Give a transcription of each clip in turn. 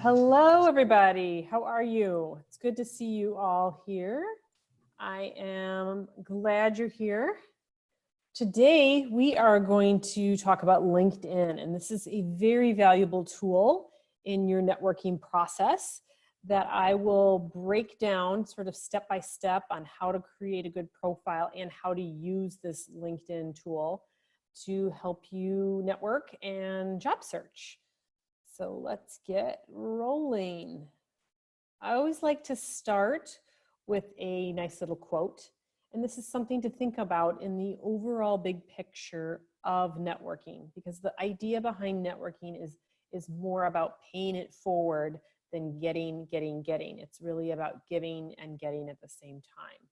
Hello, everybody. How are you? It's good to see you all here. I am glad you're here. Today, we are going to talk about LinkedIn, and this is a very valuable tool in your networking process that I will break down sort of step by step on how to create a good profile and how to use this LinkedIn tool to help you network and job search. So let's get rolling. I always like to start with a nice little quote. And this is something to think about in the overall big picture of networking, because the idea behind networking is more about paying it forward than getting. It's really about giving and getting at the same time.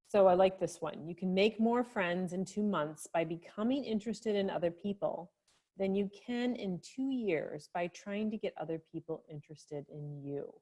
So I like this one. You can make more friends in 2 months by becoming interested in other people than you can in 2 years by trying to get other people interested in you.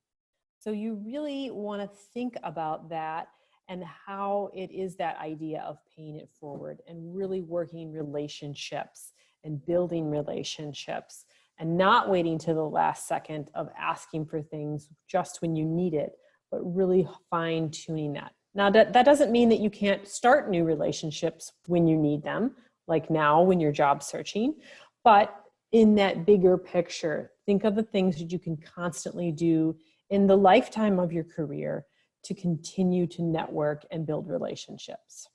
So you really want to think about that and how it is that idea of paying it forward and really working relationships and building relationships and not waiting to the last second of asking for things just when you need it, but really fine-tuning that. Now, that doesn't mean that you can't start new relationships when you need them, like now when you're job searching. But in that bigger picture, think of the things that you can constantly do in the lifetime of your career to continue to network and build relationships.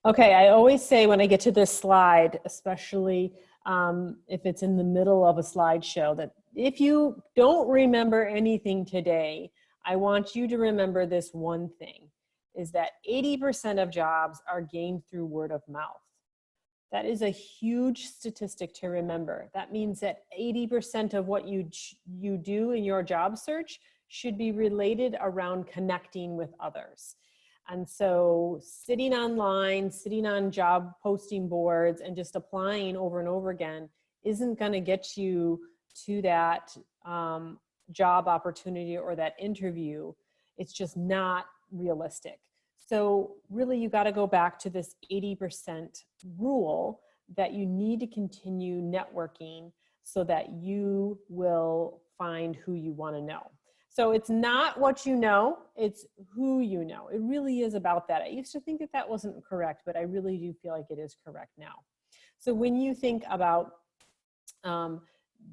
Okay, I always say when I get to this slide, especially if it's in the middle of a slideshow, that if you don't remember anything today, I want you to remember this one thing, is that 80% of jobs are gained through word of mouth. That is a huge statistic to remember. That means that 80% of what you do in your job search should be related around connecting with others. And so sitting online, sitting on job posting boards and just applying over and over again isn't going to get you to that job opportunity or that interview. It's just not realistic. So really, you got to go back to this 80% rule that you need to continue networking so that you will find who you want to know. So it's not what you know, it's who you know. It really is about that. I used to think that that wasn't correct, but I really do feel like it is correct now. So when you think about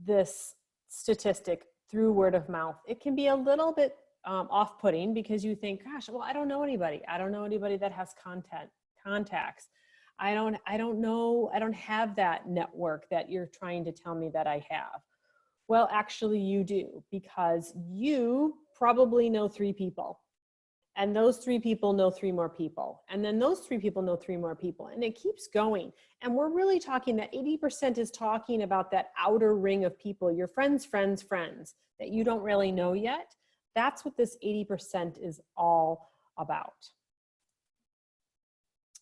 this statistic through word of mouth, it can be a little bit off-putting because you think, gosh, well, I don't know anybody. I don't know anybody that has contacts. I don't know, I don't have that network that you're trying to tell me that I have. Well, actually you do, because you probably know 3 people. And those 3 people know 3 more people. And then those 3 people know 3 more people. And it keeps going. And we're really talking that 80% is talking about that outer ring of people, your friends' friends' friends that you don't really know yet. That's what this 80% is all about.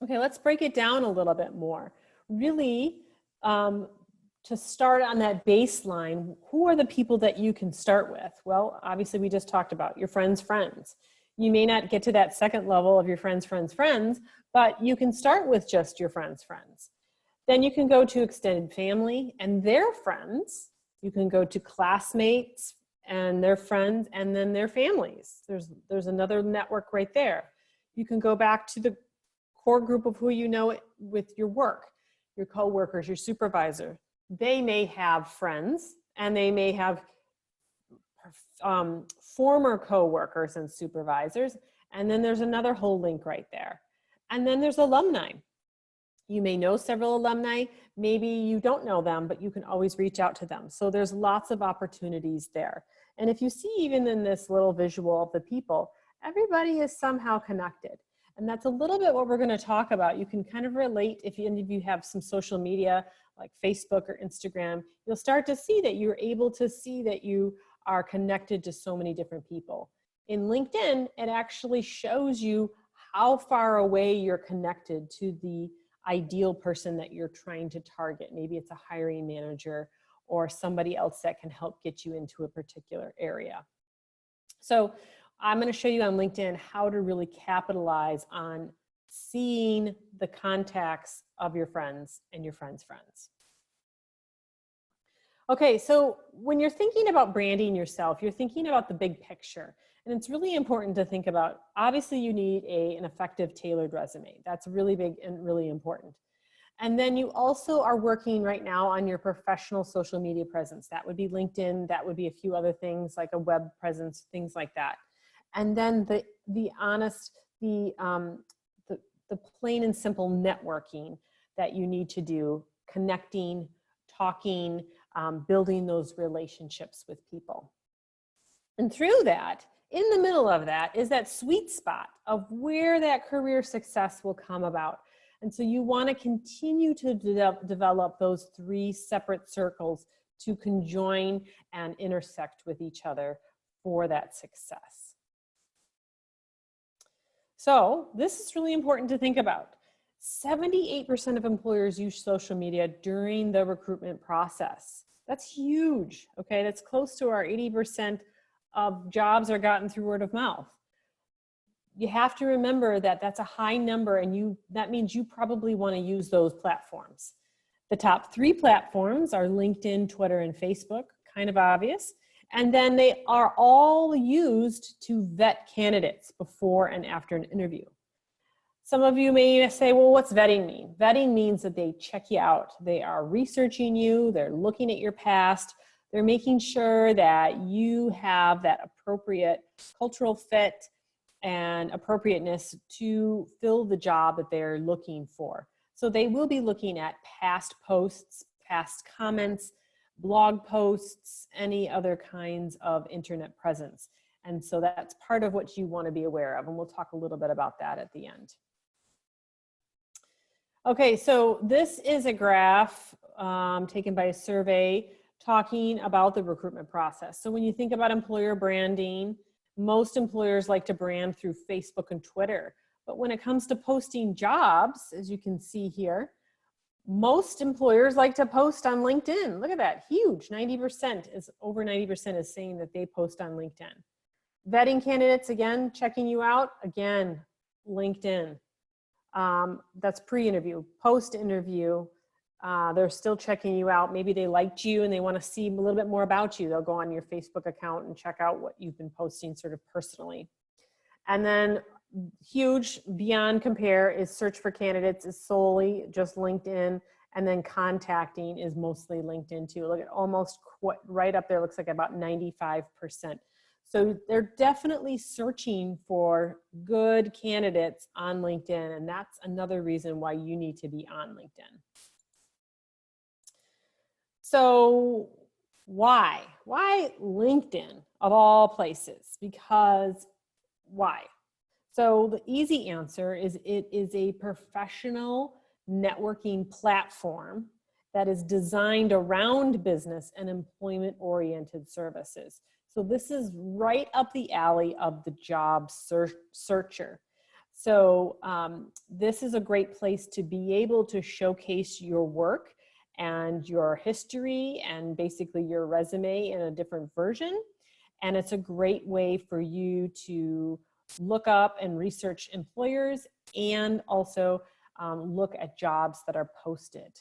Okay, let's break it down a little bit more. Really, to start on that baseline, who are the people that you can start with? Well, obviously we just talked about your friends' friends. You may not get to that second level of your friends' friends' friends, but you can start with just your friends' friends. Then you can go to extended family and their friends. You can go to classmates and their friends, and then their families. There's another network right there. You can go back to the core group of who you know with your work, your coworkers, your supervisor. They may have friends, and they may have former coworkers and supervisors, and then there's another whole link right there. And then there's alumni. You may know several alumni, maybe you don't know them, but you can always reach out to them. So there's lots of opportunities there. And if you see even in this little visual of the people, everybody is somehow connected. And that's a little bit what we're going to talk about. You can kind of relate if any of you have some social media like Facebook or Instagram, you'll start to see that you're able to see that you are connected to so many different people. In LinkedIn, it actually shows you how far away you're connected to the ideal person that you're trying to target. Maybe it's a hiring manager or somebody else that can help get you into a particular area. So I'm going to show you on LinkedIn how to really capitalize on seeing the contacts of your friends and your friends' friends. Okay, so when you're thinking about branding yourself, you're thinking about the big picture. And it's really important to think about, obviously you need an effective tailored resume. That's really big and really important. And then you also are working right now on your professional social media presence. That would be LinkedIn, that would be a few other things like a web presence, things like that. And then the honest, the plain and simple networking that you need to do, connecting, talking, building those relationships with people. And through that, in the middle of that is that sweet spot of where that career success will come about. And so you want to continue to develop those three separate circles to conjoin and intersect with each other for that success. So this is really important to think about. 78% of employers use social media during the recruitment process. That's huge, okay? That's close to our 80% of jobs are gotten through word of mouth. You have to remember that that's a high number, and that means you probably want to use those platforms. The top 3 platforms are LinkedIn, Twitter, and Facebook, kind of obvious. And then they are all used to vet candidates before and after an interview. Some of you may say, well, what's vetting mean? Vetting means that they check you out. They are researching you, they're looking at your past, they're making sure that you have that appropriate cultural fit and appropriateness to fill the job that they're looking for. So they will be looking at past posts, past comments, blog posts, any other kinds of internet presence. And so that's part of what you want to be aware of. And we'll talk a little bit about that at the end. Okay, so this is a graph taken by a survey talking about the recruitment process. So when you think about employer branding, most employers like to brand through Facebook and Twitter. But when it comes to posting jobs, as you can see here, most employers like to post on LinkedIn. Look at that, huge, 90% is, over 90% is saying that they post on LinkedIn. Vetting candidates, again, checking you out, again, LinkedIn. That's pre-interview. Post-interview, they're still checking you out. Maybe they liked you and they want to see a little bit more about you. They'll go on your Facebook account and check out what you've been posting sort of personally. And then huge, beyond compare, is search for candidates is solely just LinkedIn, and then contacting is mostly LinkedIn too. Look at almost right up there, looks like about 95%. So they're definitely searching for good candidates on LinkedIn, and that's another reason why you need to be on LinkedIn. So why? Why LinkedIn of all places? Because why? So the easy answer is it is a professional networking platform that is designed around business and employment-oriented services. So this is right up the alley of the job searcher. So this is a great place to be able to showcase your work and your history and basically your resume in a different version. And it's a great way for you to look up and research employers and also look at jobs that are posted.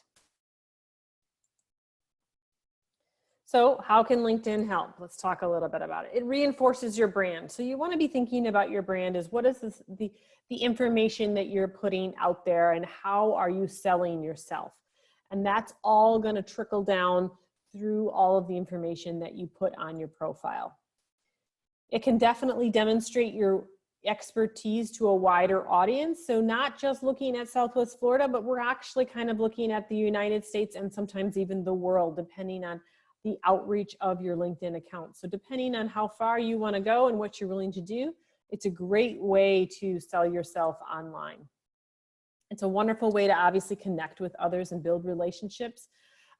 So how can LinkedIn help? Let's talk a little bit about it. It reinforces your brand. So you want to be thinking about your brand as what is the information that you're putting out there and how are you selling yourself? And that's all going to trickle down through all of the information that you put on your profile. It can definitely demonstrate your expertise to a wider audience. So not just looking at Southwest Florida, but we're actually kind of looking at the United States and sometimes even the world, depending on the outreach of your LinkedIn account. So depending on how far you want to go and what you're willing to do, it's a great way to sell yourself online. It's a wonderful way to obviously connect with others and build relationships.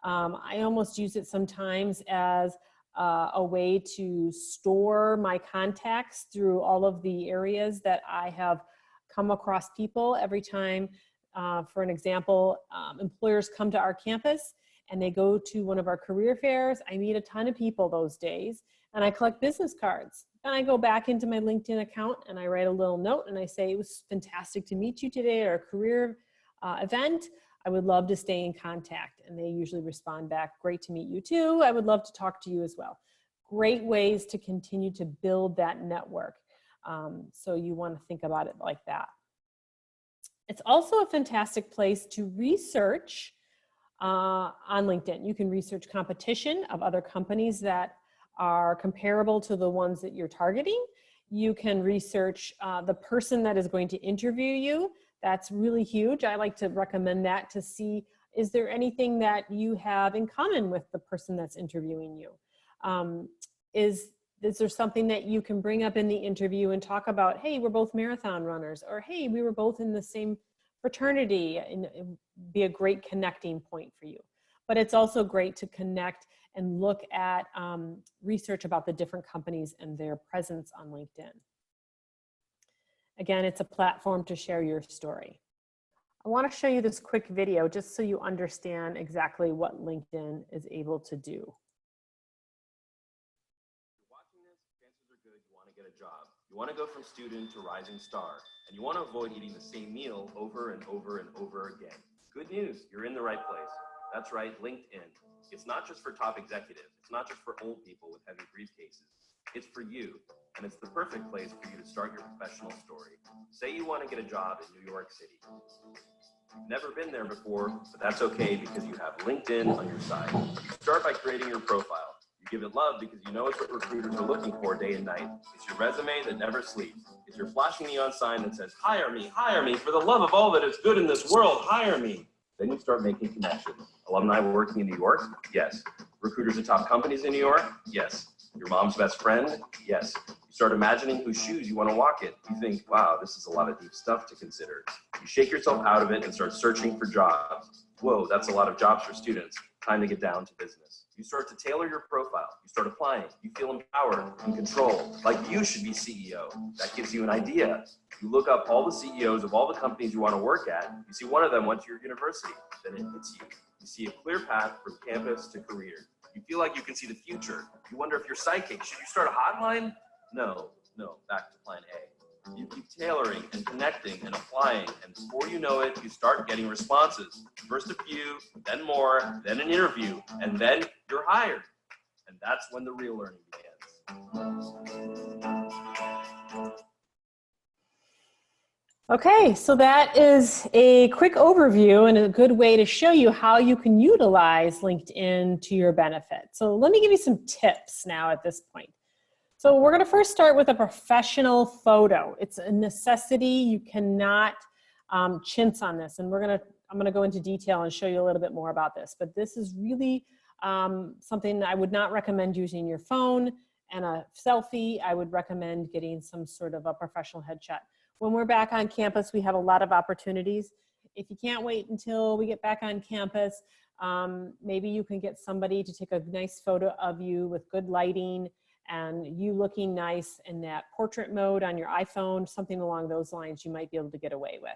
I almost use it sometimes as a way to store my contacts through all of the areas that I have come across people. Every time, for an example, employers come to our campus and they go to one of our career fairs, I meet a ton of people those days and I collect business cards. And I go back into my LinkedIn account and I write a little note and I say, it was fantastic to meet you today at our career event. I would love to stay in contact. And they usually respond back, great to meet you too. I would love to talk to you as well. Great ways to continue to build that network. So you want to think about it like that. It's also a fantastic place to research on LinkedIn. You can research competition of other companies that are comparable to the ones that you're targeting. You can research the person that is going to interview you. That's really huge. I like to recommend that to see, is there anything that you have in common with the person that's interviewing you? Is there something that you can bring up in the interview and talk about, hey, we're both marathon runners, or hey, we were both in the same fraternity, and it would be a great connecting point for you. But it's also great to connect and look at research about the different companies and their presence on LinkedIn. Again, it's a platform to share your story. I want to show you this quick video just so you understand exactly what LinkedIn is able to do. Get a job. You want to go from student to rising star, and you want to avoid eating the same meal over and over and over again. Good news, you're in the right place. That's right, LinkedIn. It's not just for top executives. It's not just for old people with heavy briefcases. It's for you, and it's the perfect place for you to start your professional story. Say you want to get a job in New York City. You've never been there before, but that's okay because you have LinkedIn on your side. Start by creating your profile. You give it love because you know it's what recruiters are looking for day and night. It's your resume that never sleeps. It's your flashing neon sign that says, hire me, for the love of all that is good in this world, hire me. Then you start making connections. Alumni working in New York? Yes. Recruiters at top companies in New York? Yes. Your mom's best friend? Yes. You start imagining whose shoes you want to walk in. You think, wow, this is a lot of deep stuff to consider. You shake yourself out of it and start searching for jobs. Whoa, that's a lot of jobs for students. Time to get down to business. You start to tailor your profile. You start applying. You feel empowered, in control, like you should be CEO. That gives you an idea. You look up all the CEOs of all the companies you want to work at. You see one of them went to your university. Then it hits you. You see a clear path from campus to career. You feel like you can see the future. You wonder if you're psychic. Should you start a hotline? No, back to plan A. You keep tailoring and connecting and applying, and before you know it, you start getting responses. First a few, then more, then an interview, and then you're hired. And that's when the real learning begins. Okay, so that is a quick overview and a good way to show you how you can utilize LinkedIn to your benefit. So let me give you some tips now at this point. So we're going to first start with a professional photo. It's a necessity. You cannot chintz on this, and I'm going to go into detail and show you a little bit more about this. But this is really something I would not recommend using your phone and a selfie. I would recommend getting some sort of a professional headshot. When we're back on campus, we have a lot of opportunities. If you can't wait until we get back on campus, maybe you can get somebody to take a nice photo of you with good lighting and you looking nice in that portrait mode on your iPhone, something along those lines you might be able to get away with.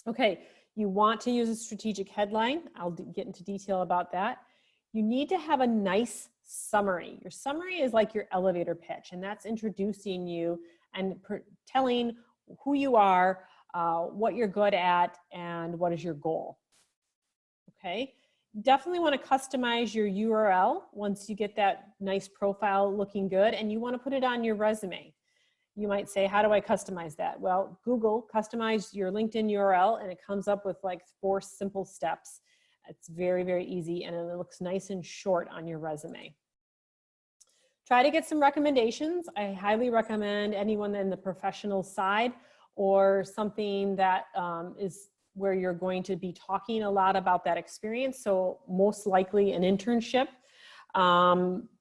Okay, you want to use a strategic headline. I'll get into detail about that. You need to have a nice summary. Your summary is like your elevator pitch, and that's introducing you and telling who you are, what you're good at, and what is your goal. Okay. You definitely want to customize your URL once you get that nice profile looking good, and you want to put it on your resume. You might say, how do I customize that? Well, Google customize your LinkedIn URL, and it comes up with like 4 simple steps. It's very, very easy, and it looks nice and short on your resume. Try to get some recommendations. I highly recommend anyone in the professional side or something that is where you're going to be talking a lot about that experience. So most likely an internship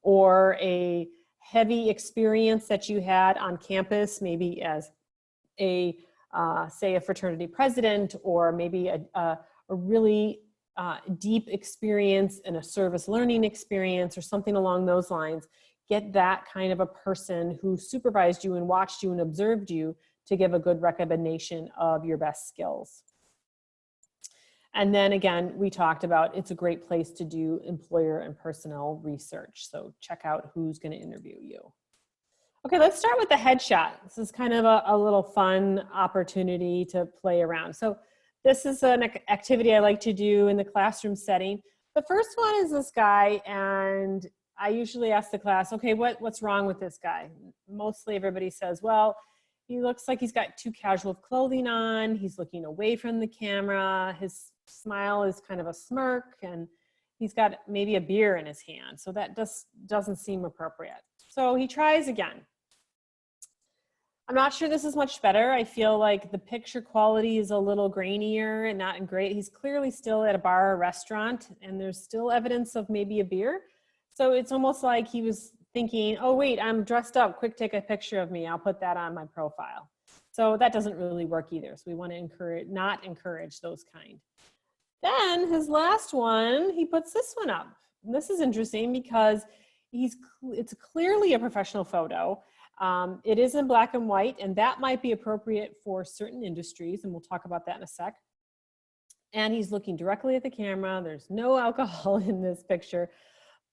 or a heavy experience that you had on campus, maybe as a, say a fraternity president, or maybe a really deep experience in a service learning experience or something along those lines. Get that kind of a person who supervised you and watched you and observed you to give a good recommendation of your best skills. And then again, we talked about it's a great place to do employer and personnel research. So check out who's going to interview you. Okay, let's start with the headshot. This is kind of a little fun opportunity to play around. So This is an activity I like to do in the classroom setting. The first one is this guy, and I usually ask the class, okay, what's wrong with this guy? Mostly everybody says, well, he looks like he's got too casual of clothing on, he's looking away from the camera, his smile is kind of a smirk, and he's got maybe a beer in his hand, so that just doesn't seem appropriate. So he tries again. I'm not sure this is much better. I feel like the picture quality is a little grainier and not great. He's clearly still at a bar or restaurant, and there's still evidence of maybe a beer. So it's almost like he was thinking, oh wait, I'm dressed up, quick, take a picture of me. I'll put that on my profile. So that doesn't really work either. So we want to not encourage those kind. Then his last one, he puts this one up. And this is interesting because it's clearly a professional photo. It is in black and white, and that might be appropriate for certain industries, and we'll talk about that in a sec. And he's looking directly at the camera. There's no alcohol in this picture.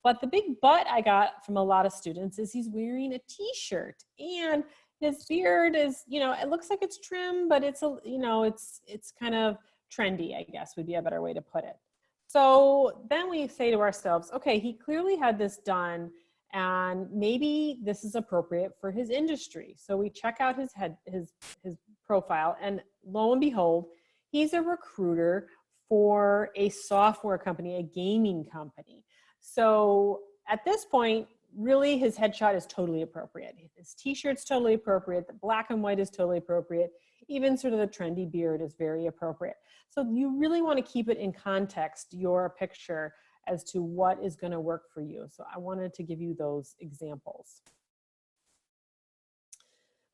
But the big but I got from a lot of students is he's wearing a t-shirt, and his beard is, it looks like it's trim, but it's it's kind of trendy, I guess would be a better way to put it. So then we say to ourselves, okay, he clearly had this done, and maybe this is appropriate for his industry. So we check out his profile, and lo and behold, he's a recruiter for a software company, a gaming company. So at this point, really his headshot is totally appropriate. His t-shirt's totally appropriate. The black and white is totally appropriate. Even sort of the trendy beard is very appropriate. So you really want to keep it in context, your picture, as to what is going to work for you. So I wanted to give you those examples.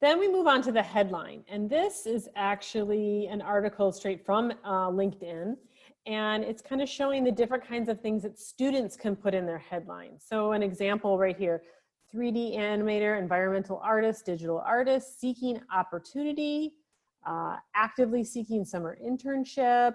Then we move on to the headline. And this is actually an article straight from LinkedIn. And it's kind of showing the different kinds of things that students can put in their headline. So an example right here, 3D animator, environmental artist, digital artist, seeking opportunity, actively seeking summer internship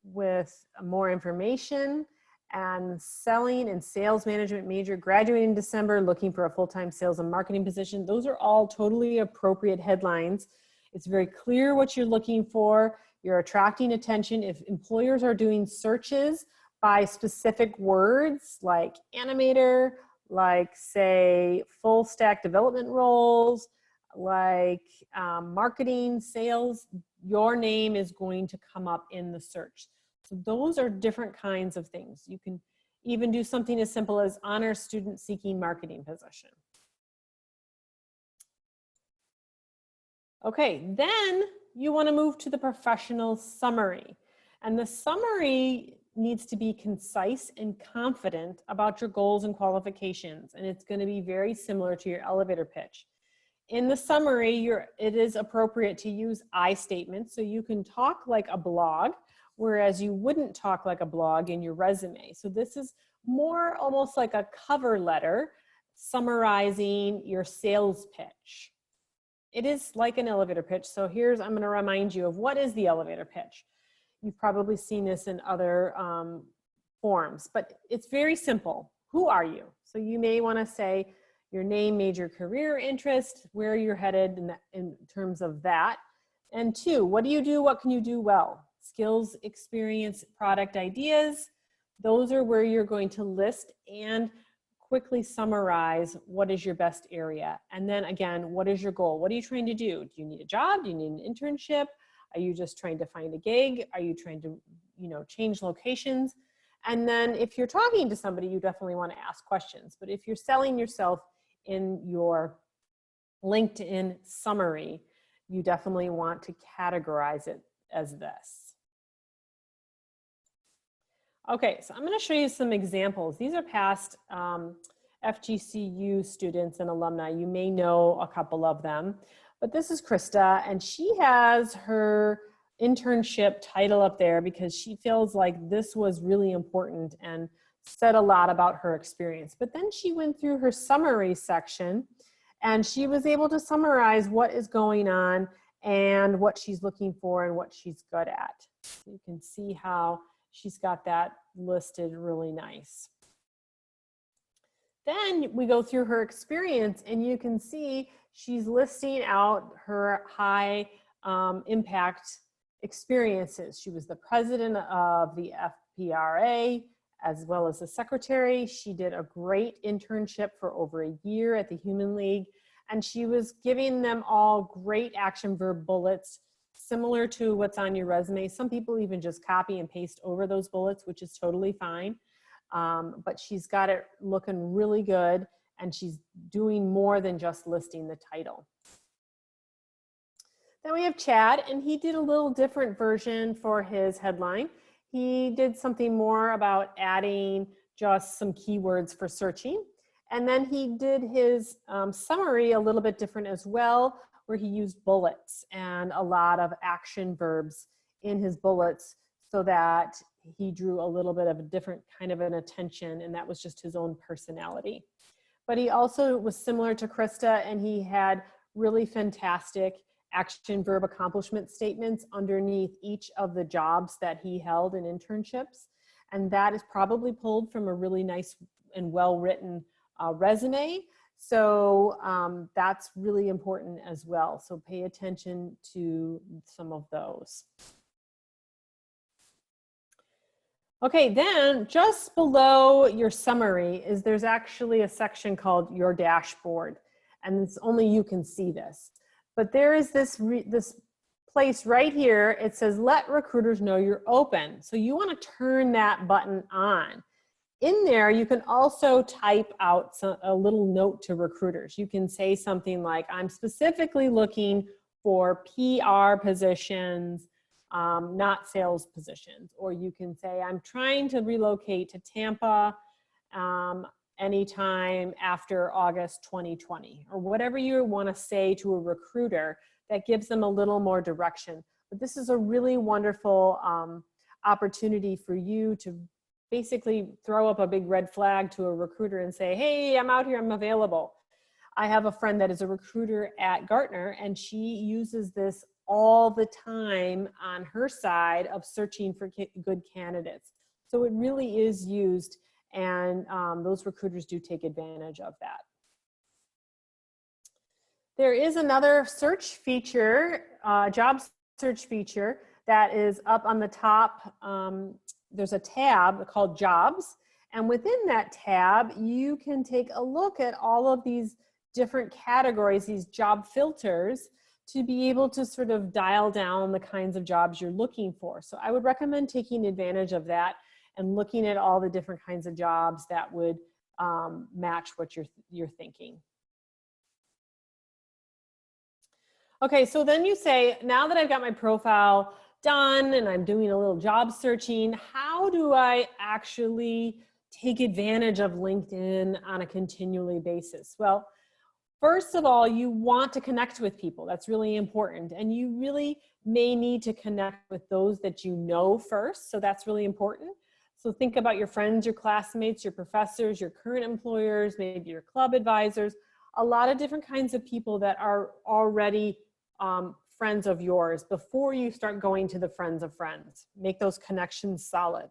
with more information, and selling and sales management major, graduating in December, looking for a full-time sales and marketing position. Those are all totally appropriate headlines. It's very clear what you're looking for. You're attracting attention. If employers are doing searches by specific words like animator, like say full stack development roles, like marketing, sales, your name is going to come up in the search. So those are different kinds of things. You can even do something as simple as honor student seeking marketing position. Okay, then you want to move to the professional summary. And the summary needs to be concise and confident about your goals and qualifications. And it's going to be very similar to your elevator pitch. In the summary, it is appropriate to use I statements. So you can talk like a blog, whereas you wouldn't talk like a blog in your resume. So this is more almost like a cover letter summarizing your sales pitch. It is like an elevator pitch. So I'm going to remind you of what is the elevator pitch. You've probably seen this in other forms, but it's very simple. Who are you? So you may want to say your name, major, career, interest, where you're headed in terms of that. And 2, what do you do? What can you do well? Skills, experience, product ideas. Those are where you're going to list and quickly summarize what is your best area. And then again, what is your goal? What are you trying to do? Do you need a job? Do you need an internship? Are you just trying to find a gig? Are you trying to, change locations? And then if you're talking to somebody, you definitely want to ask questions. But if you're selling yourself in your LinkedIn summary, you definitely want to categorize it as this. Okay, so I'm going to show you some examples. These are past FGCU students and alumni. You may know a couple of them, but this is Krista, and she has her internship title up there because she feels like this was really important and said a lot about her experience. But then she went through her summary section, and she was able to summarize what is going on and what she's looking for and what she's good at. So you can see how she's got that listed really nice. Then we go through her experience, and you can see she's listing out her high impact experiences. She was the president of the FPRA, as well as the secretary. She did a great internship for over a year at the Human League, and she was giving them all great action verb bullets, similar to what's on your resume. Some people even just copy and paste over those bullets, which is totally fine. But she's got it looking really good, and she's doing more than just listing the title. Then we have Chad, and he did a little different version for his headline. He did something more about adding just some keywords for searching. And then he did his summary a little bit different as well, where he used bullets and a lot of action verbs in his bullets so that he drew a little bit of a different kind of an attention, and that was just his own personality. But he also was similar to Krista, and he had really fantastic action verb accomplishment statements underneath each of the jobs that he held in internships. And that is probably pulled from a really nice and well-written resume. So that's really important as well. So pay attention to some of those. Okay, then just below your summary there's actually a section called your dashboard, and it's only you can see this. But there is this place right here. It says, let recruiters know you're open. So you want to turn that button on. In there, you can also type out a little note to recruiters. You can say something like, I'm specifically looking for PR positions, not sales positions. Or you can say, I'm trying to relocate to Tampa anytime after August 2020, or whatever you want to say to a recruiter that gives them a little more direction. But this is a really wonderful opportunity for you to basically throw up a big red flag to a recruiter and say, hey, I'm out here, I'm available. I have a friend that is a recruiter at Gartner, and she uses this all the time on her side of searching for good candidates. So it really is used, and those recruiters do take advantage of that. There is another search feature, job search feature, that is up on the top. There's a tab called Jobs, and within that tab, you can take a look at all of these different categories, these job filters, to be able to sort of dial down the kinds of jobs you're looking for. So I would recommend taking advantage of that and looking at all the different kinds of jobs that would match what you're thinking. Okay, so then you say, now that I've got my profile done and I'm doing a little job searching, how do I actually take advantage of LinkedIn on a continually basis? Well, first of all, you want to connect with people. That's really important. And you really may need to connect with those that you know first. So that's really important. So think about your friends, your classmates, your professors, your current employers, maybe your club advisors, a lot of different kinds of people that are already friends of yours before you start going to the friends of friends. Make those connections solid.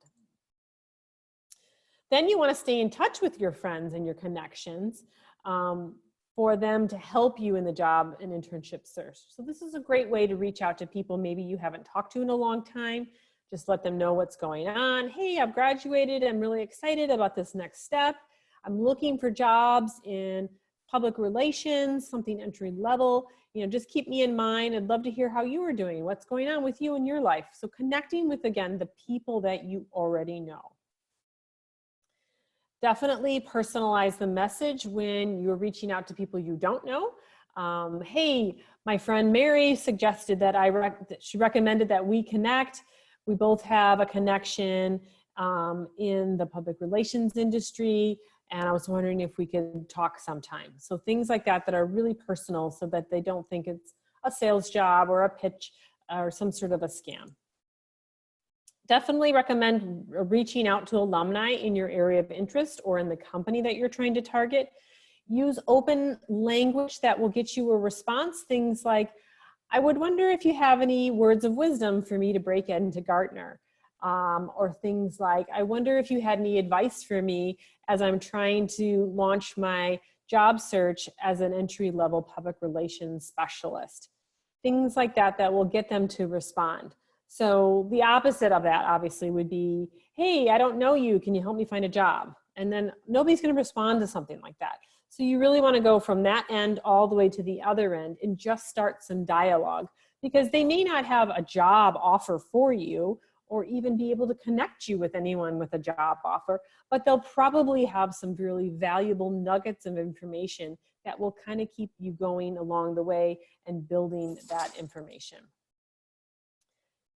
Then you want to stay in touch with your friends and your connections for them to help you in the job and internship search. So this is a great way to reach out to people maybe you haven't talked to in a long time. Just let them know what's going on. Hey, I've graduated. I'm really excited about this next step. I'm looking for jobs in public relations, something entry level. You know, just keep me in mind. I'd love to hear how you are doing. What's going on with you in your life? So connecting with, again, the people that you already know. Definitely personalize the message when you're reaching out to people you don't know. Hey, my friend Mary suggested that she recommended that we connect. We both have a connection in the public relations industry, and I was wondering if we could talk sometime. So things like that are really personal so that they don't think it's a sales job or a pitch or some sort of a scam. Definitely recommend reaching out to alumni in your area of interest or in the company that you're trying to target. Use open language that will get you a response. Things like, I would wonder if you have any words of wisdom for me to break into Gartner. Or things like, I wonder if you had any advice for me as I'm trying to launch my job search as an entry-level public relations specialist. Things like that will get them to respond. So the opposite of that obviously would be, hey, I don't know you. Can you help me find a job? And then nobody's going to respond to something like that. So you really want to go from that end all the way to the other end and just start some dialogue, because they may not have a job offer for you or even be able to connect you with anyone with a job offer, but they'll probably have some really valuable nuggets of information that will kind of keep you going along the way and building that information.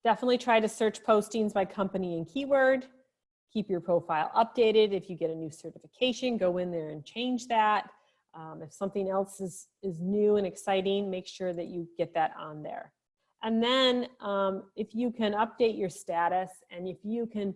Definitely try to search postings by company and keyword. Keep your profile updated. If you get a new certification, go in there and change that. If something else is new and exciting, make sure that you get that on there. And then if you can update your status and if you can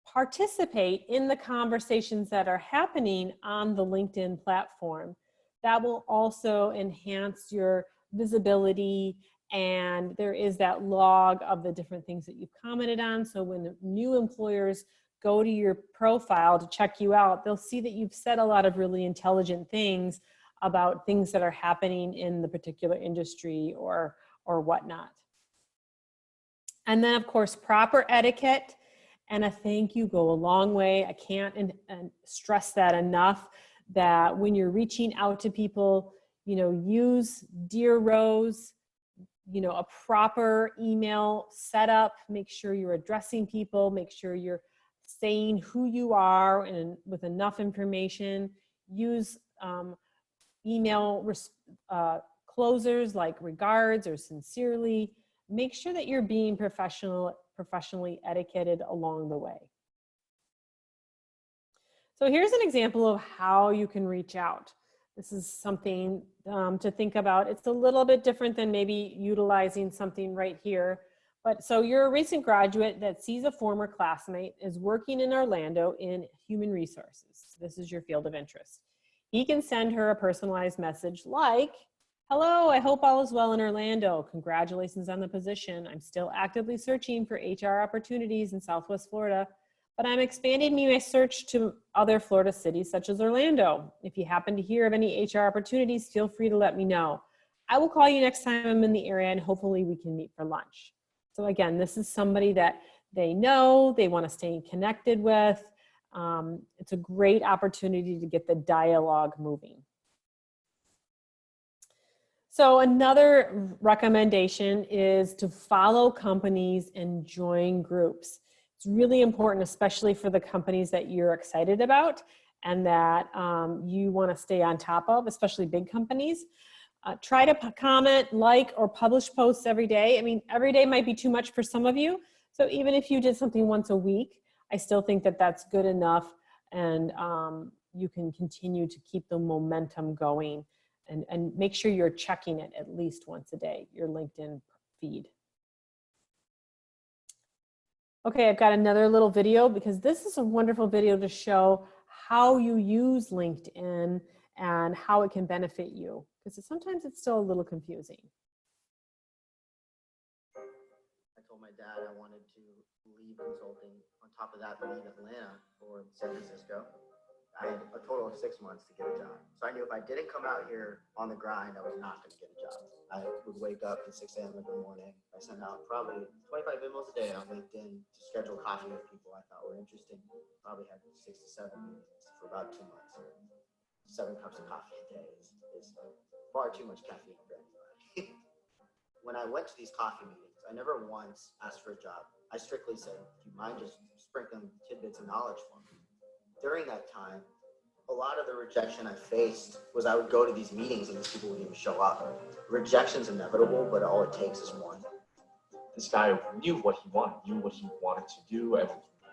participate in the conversations that are happening on the LinkedIn platform, that will also enhance your visibility. And there is that log of the different things that you've commented on. So when new employers go to your profile to check you out, they'll see that you've said a lot of really intelligent things about things that are happening in the particular industry or whatnot. And then of course, proper etiquette and a thank you go a long way. I can't stress that enough, that when you're reaching out to people, use Dear Rose, a proper email setup, make sure you're addressing people, make sure you're saying who you are and with enough information. Use email closers like regards or sincerely. Make sure that you're being professionally etiquetted along the way. So here's an example of how you can reach out. This is something to think about. It's a little bit different than maybe utilizing something right here. But so you're a recent graduate that sees a former classmate is working in Orlando in human resources. This is your field of interest. He can send her a personalized message like, hello, I hope all is well in Orlando. Congratulations on the position. I'm still actively searching for HR opportunities in Southwest Florida, but I'm expanding my search to other Florida cities such as Orlando. If you happen to hear of any HR opportunities, feel free to let me know. I will call you next time I'm in the area and hopefully we can meet for lunch. So again, this is somebody that they know, they want to stay connected with. It's a great opportunity to get the dialogue moving. So another recommendation is to follow companies and join groups. It's really important, especially for the companies that you're excited about and that you want to stay on top of, especially big companies. Try to comment, like, or publish posts every day. I mean, every day might be too much for some of you. So even if you did something once a week, I still think that that's good enough, and you can continue to keep the momentum going and make sure you're checking it at least once a day, your LinkedIn feed. Okay, I've got another little video because this is a wonderful video to show how you use LinkedIn and how it can benefit you, because sometimes it's still a little confusing. I told my dad I wanted to leave consulting. On top of that, leave Atlanta or San Francisco. I had a total of 6 months to get a job. So I knew if I didn't come out here on the grind, I was not going to get a job. I would wake up at 6 a.m. in the morning. I sent out probably 25 emails a day on LinkedIn to schedule coffee with people I thought were interesting. Probably had 6 to 7 meetings for about 2 months. 7 cups of coffee a day is far too much caffeine for anybody. When I went to these coffee meetings, I never once asked for a job. I strictly said, do you mind just sprinkling tidbits of knowledge for me? During that time, a lot of the rejection I faced was I would go to these meetings and these people wouldn't even show up. Rejection's inevitable, but all it takes is one. This guy knew what he wanted to do, and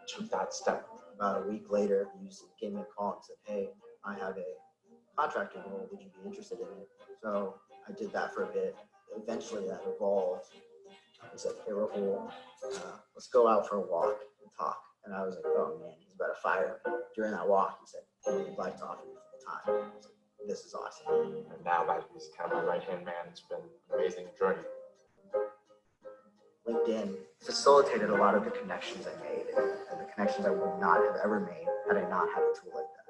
took that step. About a week later, he gave me a call and said, hey, I have a contracting role. Would you be interested in it? So I did that for a bit. Eventually that evolved. He said, hey, Rahul, let's go out for a walk and talk. And I was like, oh man, he's about to fire me. During that walk, he said, hey, we'd like to offer you full time. I said, this is awesome. And now that he's kind of my right-hand man. It's been an amazing journey. LinkedIn facilitated a lot of the connections I made and the connections I would not have ever made had I not had a tool like that.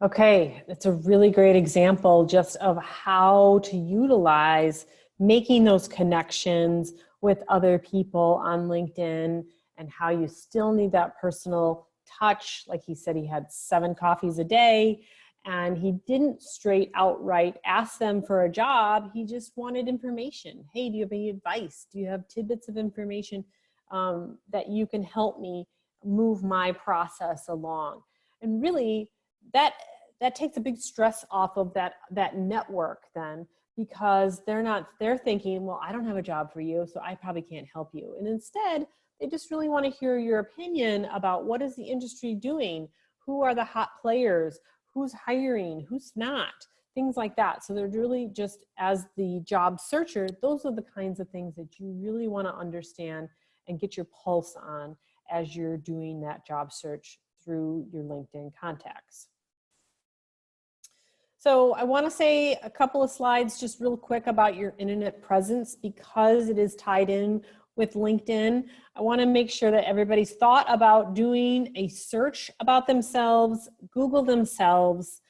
Okay, that's a really great example just of how to utilize making those connections with other people on LinkedIn and how you still need that personal touch. Like he said, he had 7 coffees a day and he didn't straight outright ask them for a job. He just wanted information. Hey, do you have any advice? Do you have tidbits of information that you can help me move my process along? And really, that takes a big stress off of that network then, because they're thinking, well, I don't have a job for you, so I probably can't help you. And instead, they just really want to hear your opinion about what is the industry doing, who are the hot players, who's hiring, who's not, things like that. So they're really just, as the job searcher, those are the kinds of things that you really want to understand and get your pulse on as you're doing that job search through your LinkedIn contacts. So I want to say a couple of slides just real quick about your internet presence, because it is tied in with LinkedIn. I want to make sure that everybody's thought about doing a search about themselves, Google themselves,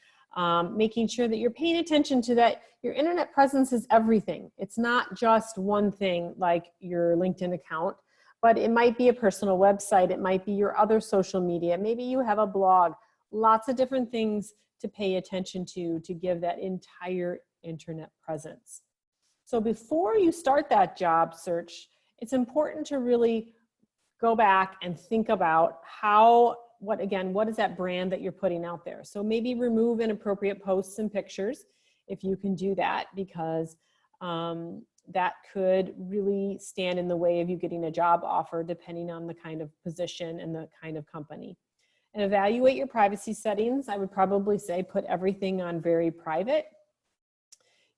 making sure that you're paying attention to that. Your internet presence is everything. It's not just one thing like your LinkedIn account, but it might be a personal website. It might be your other social media. Maybe you have a blog, lots of different things to pay attention to give that entire internet presence. So before you start that job search, it's important to really go back and think about what is that brand that you're putting out there? So maybe remove inappropriate posts and pictures if you can do that, because that could really stand in the way of you getting a job offer, depending on the kind of position and the kind of company. And evaluate your privacy settings. I would probably say put everything on very private.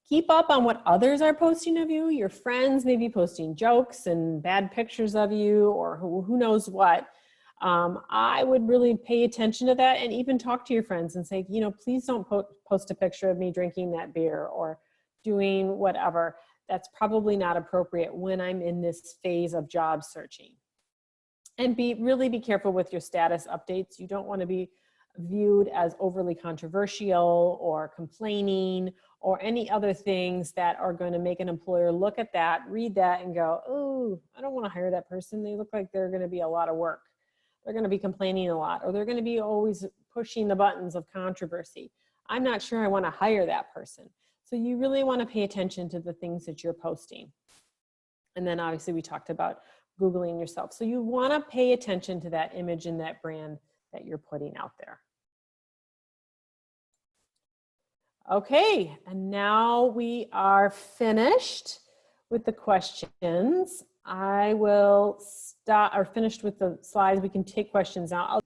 Keep up on what others are posting of you. Your friends may be posting jokes and bad pictures of you, or who knows what. I would really pay attention to that, and even talk to your friends and say, please don't post a picture of me drinking that beer or doing whatever. That's probably not appropriate when I'm in this phase of job searching. And really be careful with your status updates. You don't want to be viewed as overly controversial or complaining or any other things that are going to make an employer look at that, read that, and go, oh, I don't want to hire that person. They look like they're going to be a lot of work. They're going to be complaining a lot, or they're going to be always pushing the buttons of controversy. I'm not sure I want to hire that person. So you really want to pay attention to the things that you're posting. And then obviously we talked about Googling yourself. So you want to pay attention to that image and that brand that you're putting out there. Okay, and now we are finished with the questions. I will stop, or finished with the slides. We can take questions now.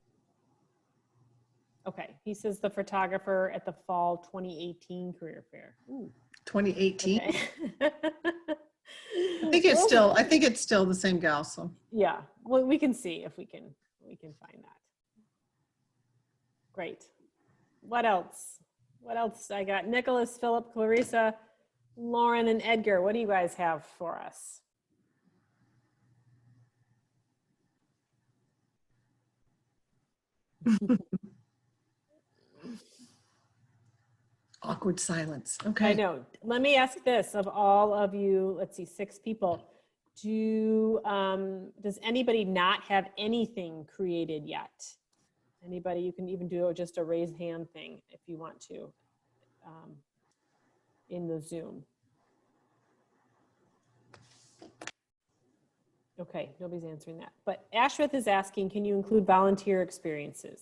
Okay, he says the photographer at the fall 2018 career fair. Ooh. 2018. Okay. I think it's still the same gal. So yeah, well, we can see if we can find that. Great. What else? What else? I got Nicholas, Philip, Clarissa, Lauren, and Edgar. What do you guys have for us? awkward silence. Okay. I know. Let me ask this of all of you, let's see, 6 people. Does anybody not have anything created yet? Anybody? You can even do just a raised hand thing if you want to in the Zoom. Okay, nobody's answering that. But Ashwith is asking, can you include volunteer experiences?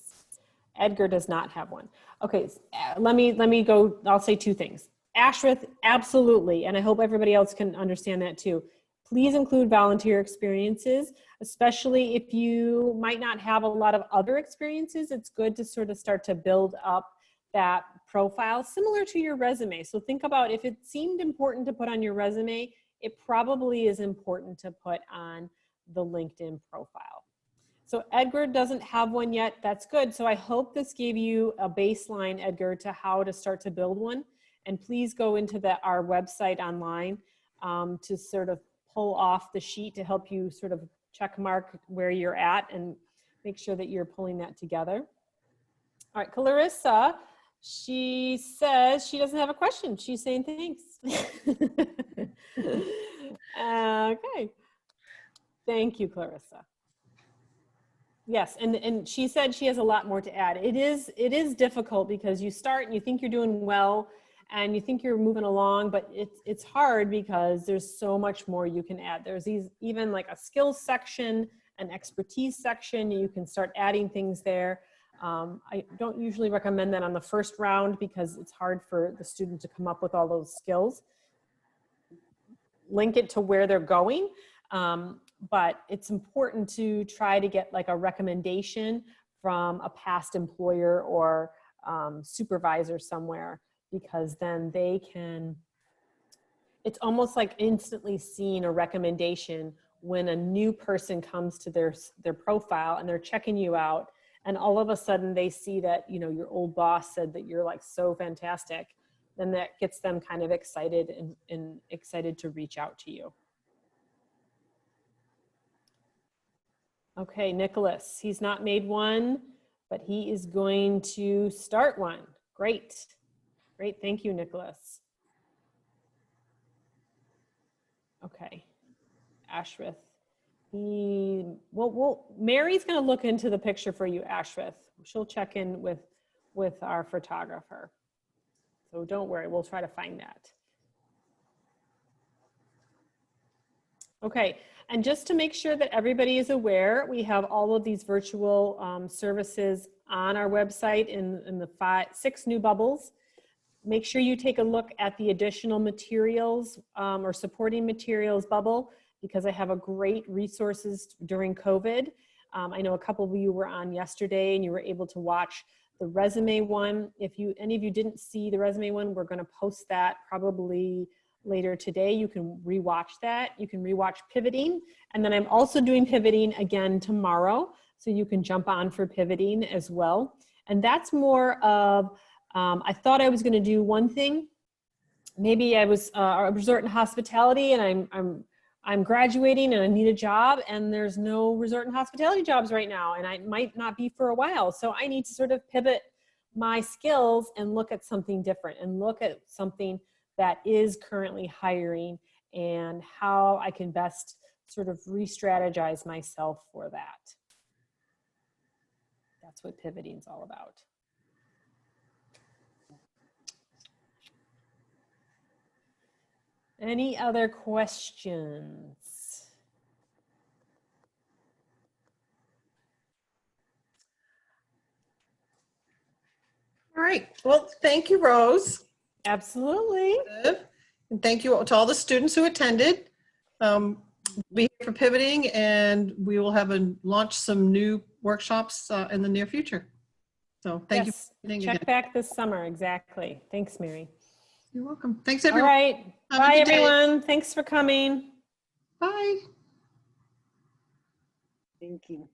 Edgar does not have one. Okay, let me go, I'll say 2 things. Ashwith, absolutely, and I hope everybody else can understand that too. Please include volunteer experiences, especially if you might not have a lot of other experiences. It's good to sort of start to build up that profile similar to your resume. So think about, if it seemed important to put on your resume, it probably is important to put on the LinkedIn profile. So Edgar doesn't have one yet. That's good. So I hope this gave you a baseline, Edgar, to how to start to build one. And please go into our website online to sort of pull off the sheet to help you sort of check mark where you're at and make sure that you're pulling that together. All right, Clarissa, She says she doesn't have a question. She's saying thanks. Okay. Thank you, Clarissa. Yes, and she said she has a lot more to add. It is difficult because you start and you think you're doing well and you think you're moving along, but it's hard because there's so much more you can add. There's even like a skills section, an expertise section. You can start adding things there. I don't usually recommend that on the first round because it's hard for the student to come up with all those skills. Link it to where they're going. But it's important to try to get like a recommendation from a past employer or supervisor somewhere, because then they can, it's almost like instantly seeing a recommendation when a new person comes to their profile and they're checking you out, and all of a sudden they see that, you know, your old boss said that you're like so fantastic, then that gets them kind of excited and excited to reach out to you. Okay, Nicholas, he's not made one, but he is going to start one. Great. Great, thank you, Nicholas. Okay, Ashrith. Mary's gonna look into the picture for you, Ashrith. She'll check in with our photographer. So don't worry, we'll try to find that. Okay, and just to make sure that everybody is aware, we have all of these virtual services on our website in the 6 new bubbles. Make sure you take a look at the additional materials or supporting materials bubble, because I have a great resources during COVID. I know a couple of you were on yesterday and you were able to watch the resume one. If any of you didn't see the resume one, we're gonna post that probably later today. You can rewatch that. You can rewatch pivoting. And then I'm also doing pivoting again tomorrow. So you can jump on for pivoting as well. And that's more of, I thought I was gonna do one thing. Maybe I was a resort and hospitality and I'm graduating and I need a job, and there's no resort and hospitality jobs right now, and I might not be for a while. So I need to sort of pivot my skills and look at something different and look at something that is currently hiring and how I can best sort of re-strategize myself for that. That's what pivoting is all about. Any other questions? All right. Well, thank you, Rose. Absolutely. And thank you to all the students who attended. Be here for pivoting, and we will launch some new workshops in the near future. So thank you. Check back this summer. Exactly. Thanks, Mary. You're welcome. Thanks, everyone. All right. Bye, everyone. Thanks for coming. Bye. Thank you.